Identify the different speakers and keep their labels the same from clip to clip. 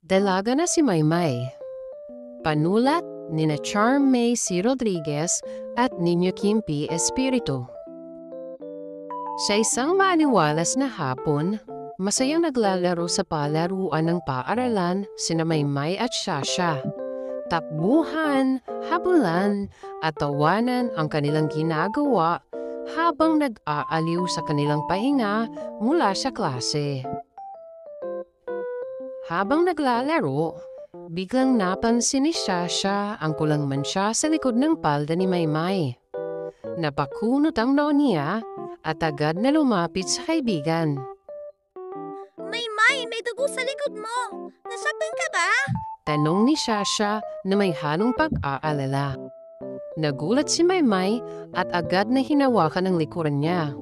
Speaker 1: Dalaga na si Maymay. Panulat ni na Charm May C. Rodriguez at Niño Kim P. Espiritu. Sa isang maaliwalas na hapon, masayang naglalaro sa palaruan ng paaralan sina Maymay at Shasha. Takbuhan, habulan, at tawanan ang kanilang ginagawa habang nag-aaliw sa kanilang pahinga mula sa klase. Habang naglalaro, biglang napansin ni Shasha ang kulang mansya sa likod ng palda ni Maymay. Napakunot ang noo niya at agad na lumapit sa kaibigan.
Speaker 2: Maymay, may dugo sa likod mo! Nasaktan ka ba?
Speaker 1: Tanong ni Shasha na may halong pag-aalala. Nagulat si Maymay at agad na hinawakan ang likuran niya.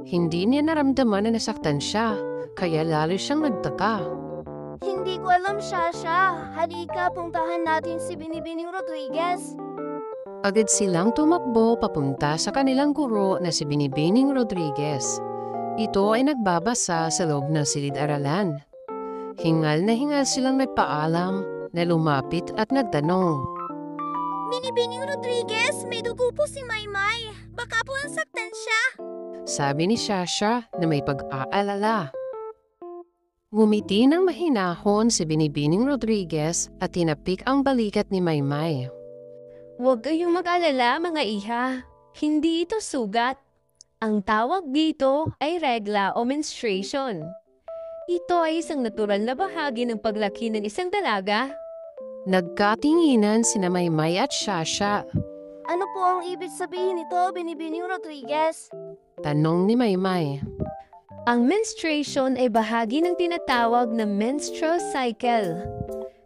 Speaker 1: Hindi niya naramdaman na nasaktan siya, kaya lalo siyang nagtaka.
Speaker 2: Hindi ko alam, Shasha. Halika, puntahan natin si Binibining Rodriguez.
Speaker 1: Agad silang tumakbo papunta sa kanilang guro na si Binibining Rodriguez. Ito ay nagbabasa sa loob ng silid-aralan. Hingal na hingal silang nagpaalam na lumapit at nagtanong.
Speaker 2: Binibining Rodriguez, may dugo po si Maymay. Baka po nasaktan siya.
Speaker 1: Sabi ni Shasha na may pag-aalala. Ngumiti ng mahinahon si Binibining Rodriguez at tinapik ang balikat ni Maymay.
Speaker 3: Huwag kayong mag-alala mga iha. Hindi ito sugat. Ang tawag dito ay regla o menstruation. Ito ay isang natural na bahagi ng paglaki ng isang dalaga.
Speaker 1: Nagkatinginan sina Maymay at Shasha.
Speaker 2: Ano po ang ibig sabihin nito, Binibining Rodriguez?
Speaker 1: Tanong ni Maymay.
Speaker 3: Ang menstruation ay bahagi ng tinatawag na menstrual cycle.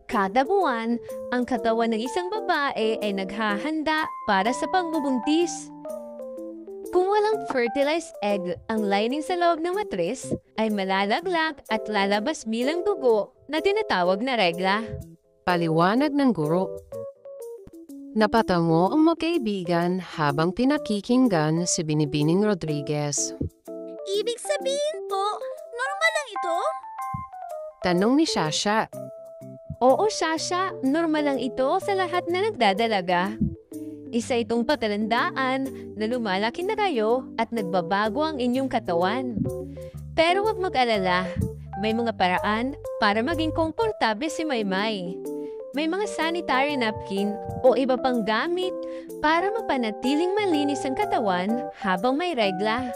Speaker 3: Kada buwan, ang katawan ng isang babae ay naghahanda para sa pagbubuntis. Kung walang fertilized egg ang lining sa loob ng matris, ay malalaglag at lalabas bilang dugo na tinatawag na regla.
Speaker 1: Paliwanag ng guro. Napatango ang magkaibigan habang pinakikinggan si Binibining Rodriguez.
Speaker 2: Ibig sabihin po, normal lang ito?
Speaker 1: Tanong ni Shasha.
Speaker 3: Oo, Shasha, normal lang ito sa lahat na nagdadalaga. Isa itong patalandaan na lumalaki na kayo at nagbabago ang inyong katawan. Pero huwag mag-alala, may mga paraan para maging komportable si Maymay. May mga sanitary napkin o iba pang gamit para mapanatiling malinis ang katawan habang may regla.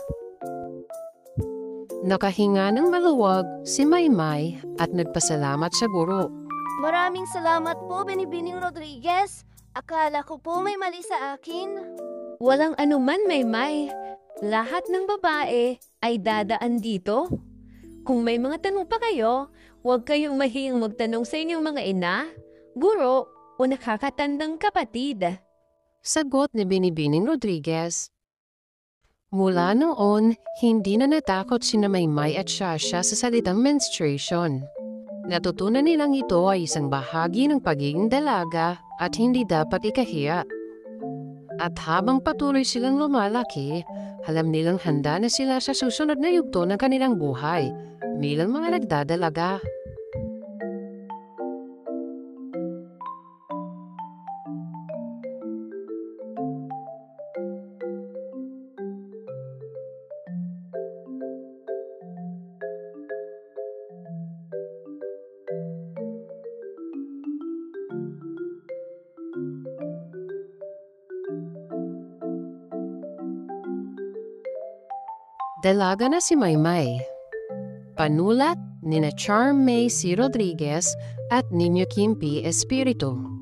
Speaker 1: Nakahinga ng maluwag si Maymay at nagpasalamat sa guro.
Speaker 2: Maraming salamat po, Binibining Rodriguez. Akala ko po may mali sa akin.
Speaker 3: Walang anuman, Maymay. Lahat ng babae ay dadaan dito. Kung may mga tanong pa kayo, huwag kayong mahiyang magtanong sa inyong mga ina, guro o nakakatandang kapatid.
Speaker 1: Sagot ni Binibining Rodriguez. Mula noon, hindi na natakot sina Maymay at Shasha sa salitang menstruation. Natutunan nilang ito ay isang bahagi ng pagiging dalaga at hindi dapat ikahiya. At habang patuloy silang lumalaki, alam nilang handa na sila sa susunod na yugto ng kanilang buhay bilang mga nagdadalaga. Dalaga na si Maymay. Panulat ni na Charm May C. Rodriguez at Niño Kim P. Espiritu.